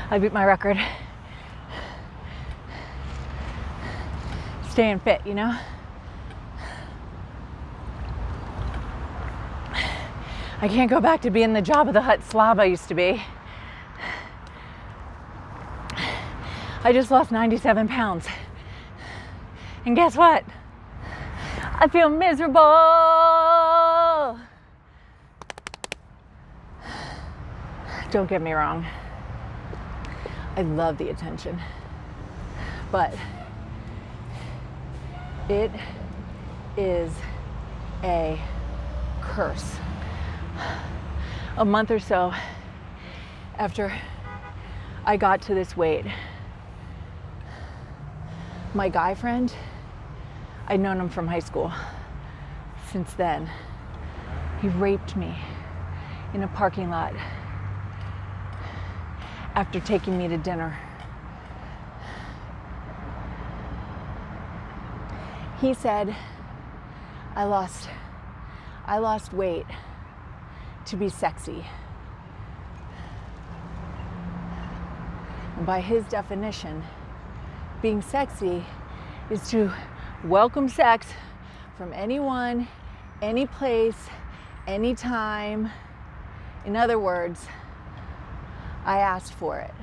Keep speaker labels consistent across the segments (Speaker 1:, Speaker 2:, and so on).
Speaker 1: I beat my record. Staying fit, you know? I can't go back to being the Jabba the Hutt slob I used to be. I just lost 97 pounds. And guess what? I feel miserable. Don't get me wrong. I love the attention. But it is a curse. A month or so after I got to this weight, my guy friend, I'd known him from high school. Since then, he raped me in a parking lot after taking me to dinner. He said, I lost weight to be sexy. And by his definition, being sexy is to welcome sex from anyone, any place, anytime. In other words, I asked for it.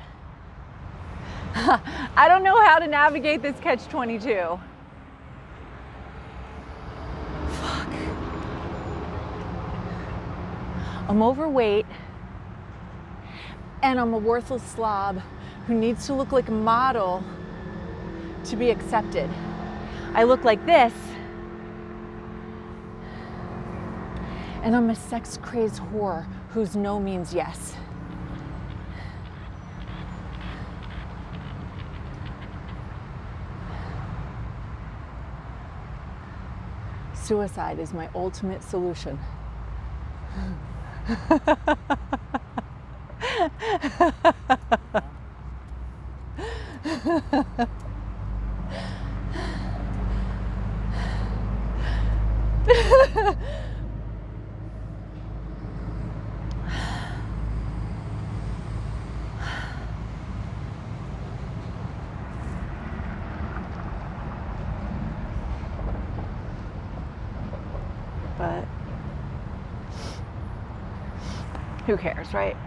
Speaker 1: I don't know how to navigate this catch-22. Fuck. I'm overweight, and I'm a worthless slob who needs to look like a model to be accepted. I look like this, and I'm a sex-crazed whore whose no means yes. Suicide is my ultimate solution. But who cares, right?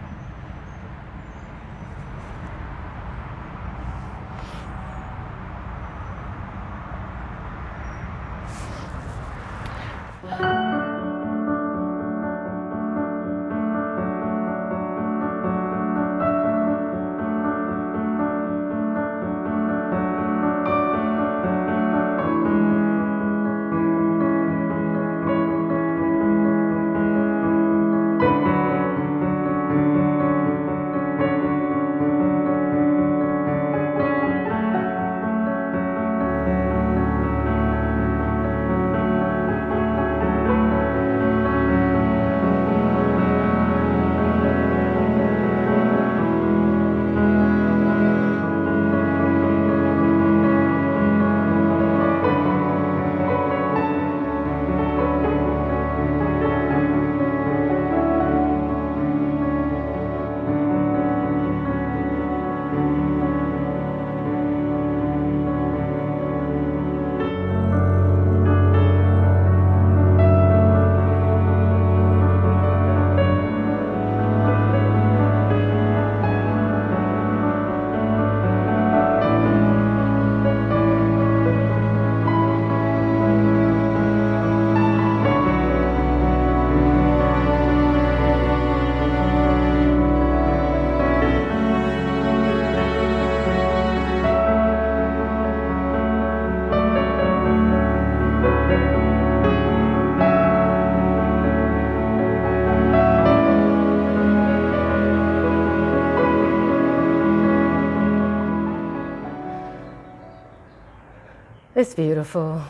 Speaker 2: It's beautiful.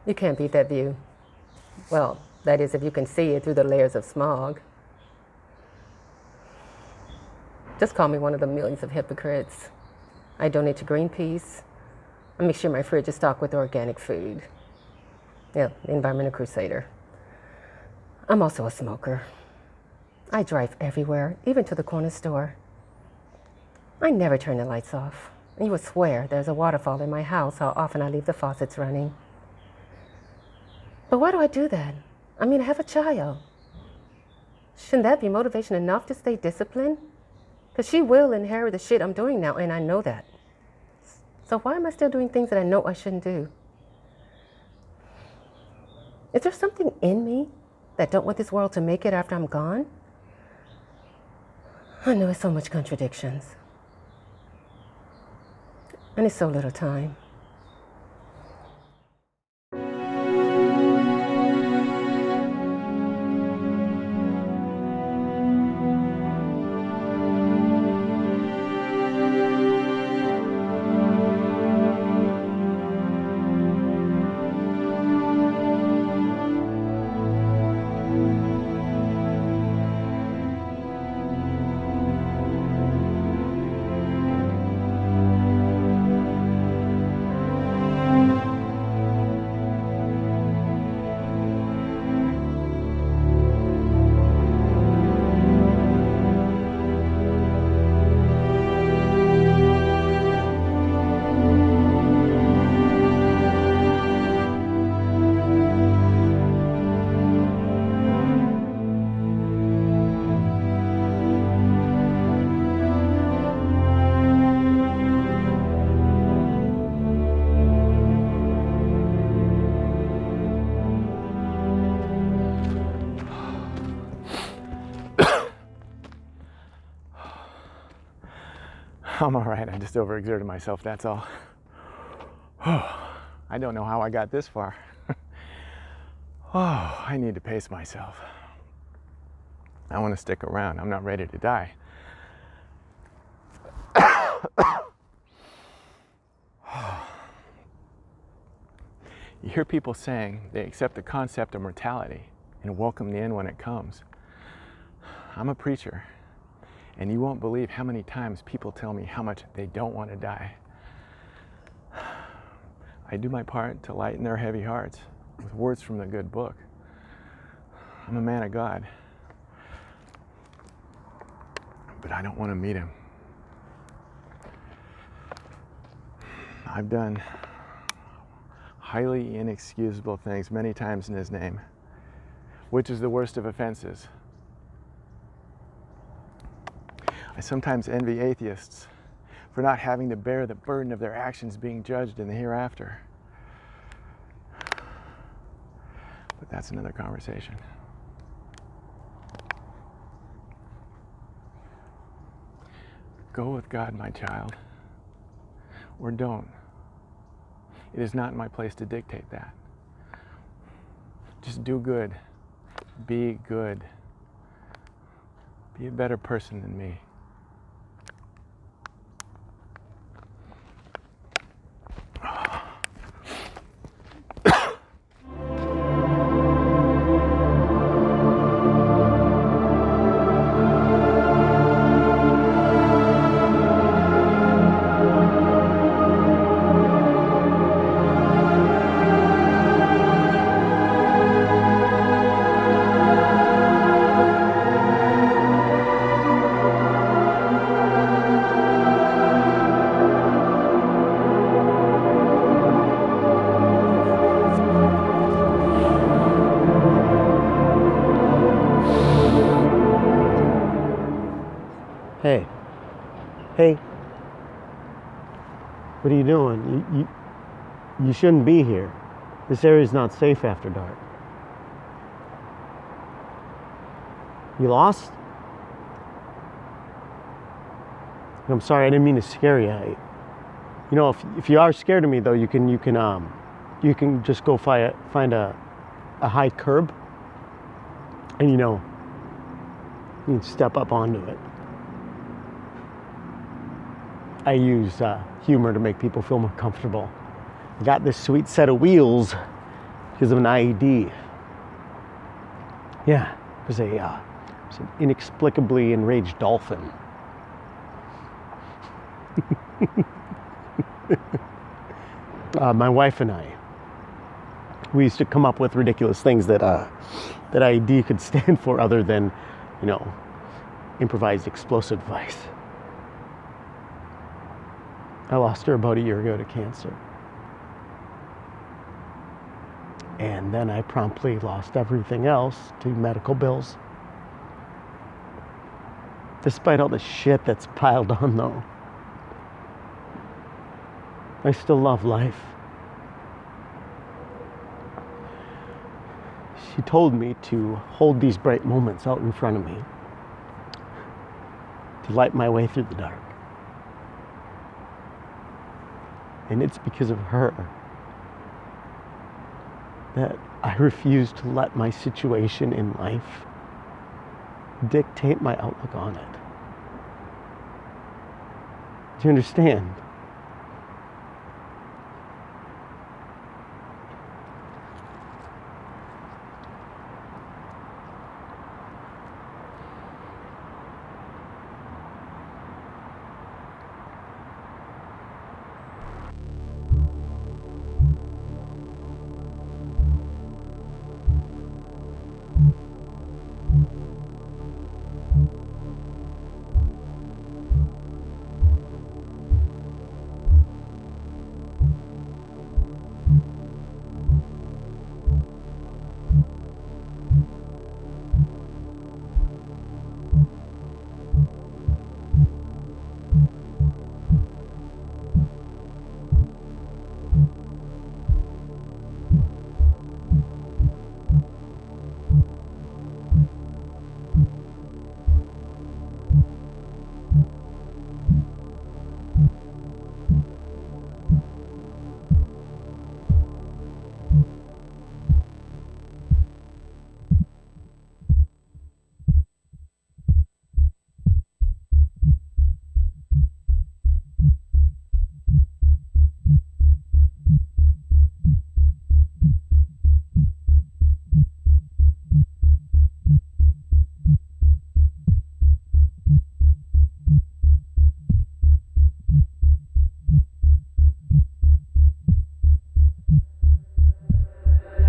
Speaker 2: You can't beat that view. Well, that is if you can see it through the layers of smog. Just call me one of the millions of hypocrites. I donate to Greenpeace. I make sure my fridge is stocked with organic food. Yeah, the environmental crusader. I'm also a smoker. I drive everywhere, even to the corner store. I never turn the lights off. And you would swear there's a waterfall in my house how often I leave the faucets running. But why do I do that? I mean, I have a child. Shouldn't that be motivation enough to stay disciplined? Because she will inherit the shit I'm doing now, and I know that. So why am I still doing things that I know I shouldn't do? Is there something in me that don't want this world to make it after I'm gone? I know it's so much contradictions. And it's so little time.
Speaker 3: I'm all right. I just overexerted myself, that's all. I don't know how I got this far. I need to pace myself. I want to stick around. I'm not ready to die. You hear people saying they accept the concept of mortality and welcome the end when it comes. I'm a preacher. And you won't believe how many times people tell me how much they don't want to die. I do my part to lighten their heavy hearts with words from the good book. I'm a man of God. But I don't want to meet him. I've done highly inexcusable things many times in his name. Which is the worst of offenses? I sometimes envy atheists for not having to bear the burden of their actions being judged in the hereafter. But that's another conversation. Go with God, my child, or don't. It is not my place to dictate that. Just do good. Be good. Be a better person than me.
Speaker 4: Hey, what are you doing? You shouldn't be here. This area is not safe after dark. You lost? I'm sorry, I didn't mean to scare you. You know, if you are scared of me though, you can just go find a high curb, and you can step up onto it. I use humor to make people feel more comfortable. I got this sweet set of wheels because of an IED. Yeah, it was an inexplicably enraged dolphin. My wife and I, we used to come up with ridiculous things that IED could stand for other than, improvised explosive device. I lost her about a year ago to cancer. And then I promptly lost everything else to medical bills. Despite all the shit that's piled on, though, I still love life. She told me to hold these bright moments out in front of me, to light my way through the dark. And it's because of her that I refuse to let my situation in life dictate my outlook on it. Do you understand?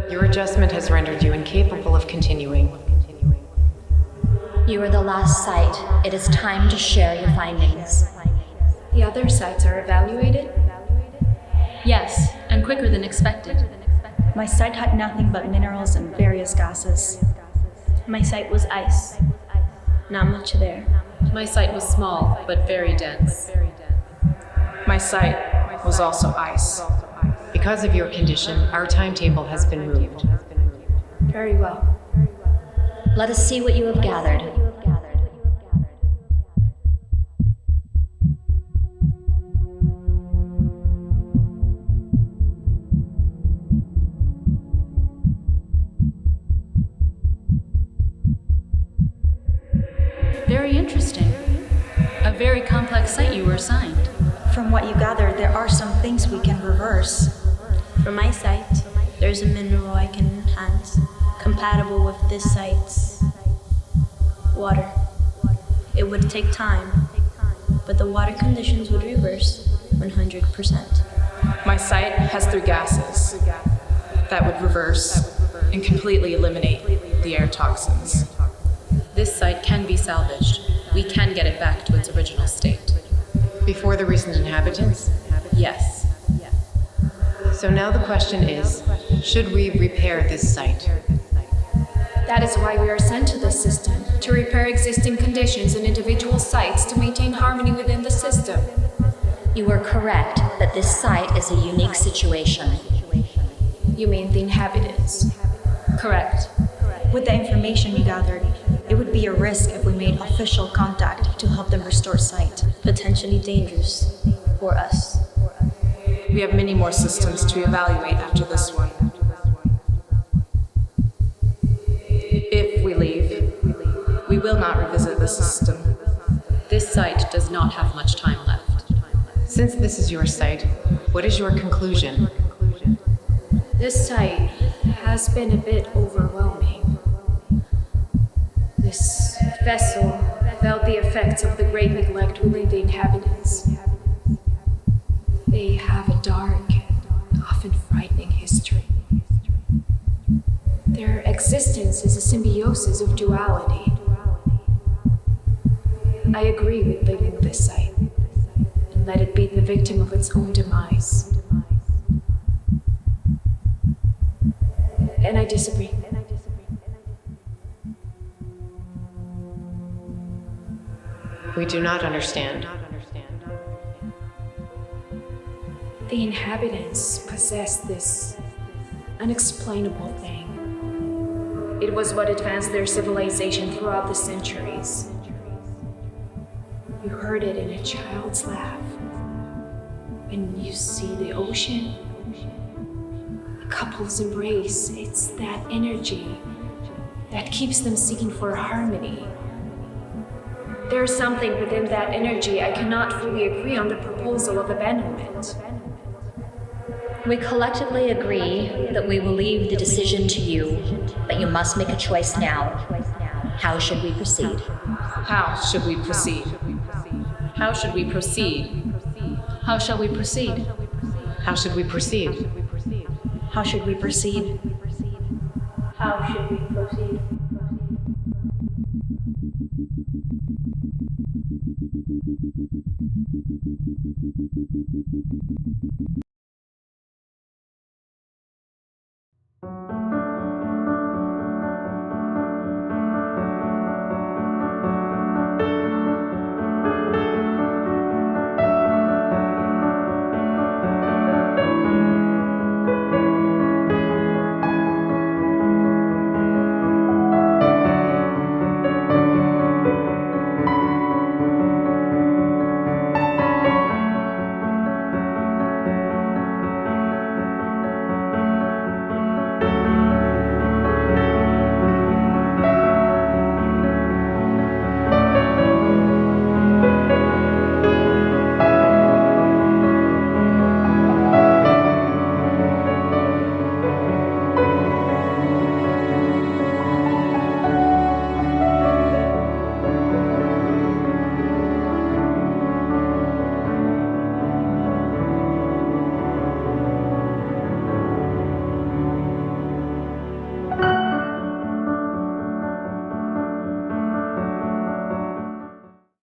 Speaker 5: Your adjustment has rendered you incapable of continuing.
Speaker 6: You are the last site. It is time to share your findings.
Speaker 7: The other sites are evaluated?
Speaker 8: Yes, and quicker than expected.
Speaker 9: My site had nothing but minerals and various gases.
Speaker 7: My site was ice. Not much there.
Speaker 8: My site was small, but very dense.
Speaker 10: My site was also ice.
Speaker 5: Because of your condition, our timetable has been moved.
Speaker 7: Very well.
Speaker 6: Let us see what you have gathered.
Speaker 8: Very interesting. A very complex site you were assigned.
Speaker 9: From what you gathered, there are some things we can reverse.
Speaker 7: For my site, there's a mineral I can enhance, compatible with this site's water. It would take time, but the water conditions would reverse 100%.
Speaker 10: My site has 3 gases that would reverse and completely eliminate the air toxins.
Speaker 8: This site can be salvaged. We can get it back to its original state.
Speaker 5: Before the recent inhabitants?
Speaker 8: Yes.
Speaker 5: So now the question is, should we repair this site?
Speaker 7: That is why we are sent to this system, to repair existing conditions in individual sites to maintain harmony within the system.
Speaker 6: You are correct that this site is a unique situation.
Speaker 7: You mean the inhabitants?
Speaker 8: Correct.
Speaker 9: With the information you gathered, it would be a risk if we made official contact to help them restore sight.
Speaker 7: Potentially dangerous for us.
Speaker 10: We have many more systems to evaluate after this one. If we leave, we will not revisit the system.
Speaker 8: This site does not have much time left.
Speaker 5: Since this is your site, what is your conclusion?
Speaker 7: This site has been a bit overwhelming. This vessel felt the effects of the great neglect within the inhabitants. They have a dark, often frightening history. Their existence is a symbiosis of duality. I agree with leaving this site and let it be the victim of its own demise. And I disagree.
Speaker 5: We do not understand.
Speaker 7: The inhabitants possess this unexplainable thing. It was what advanced their civilization throughout the centuries. You heard it in a child's laugh. When you see the ocean, a couple's embrace, it's that energy that keeps them seeking for harmony. There's something within that energy I cannot fully agree on the proposal of abandonment.
Speaker 6: We collectively agree that we will leave the decision to you, but you must make a choice now. How should we proceed?
Speaker 10: How should we proceed?
Speaker 8: How should we proceed?
Speaker 1: How shall we proceed?
Speaker 5: How should we proceed?
Speaker 9: How should we proceed?
Speaker 7: How should we proceed?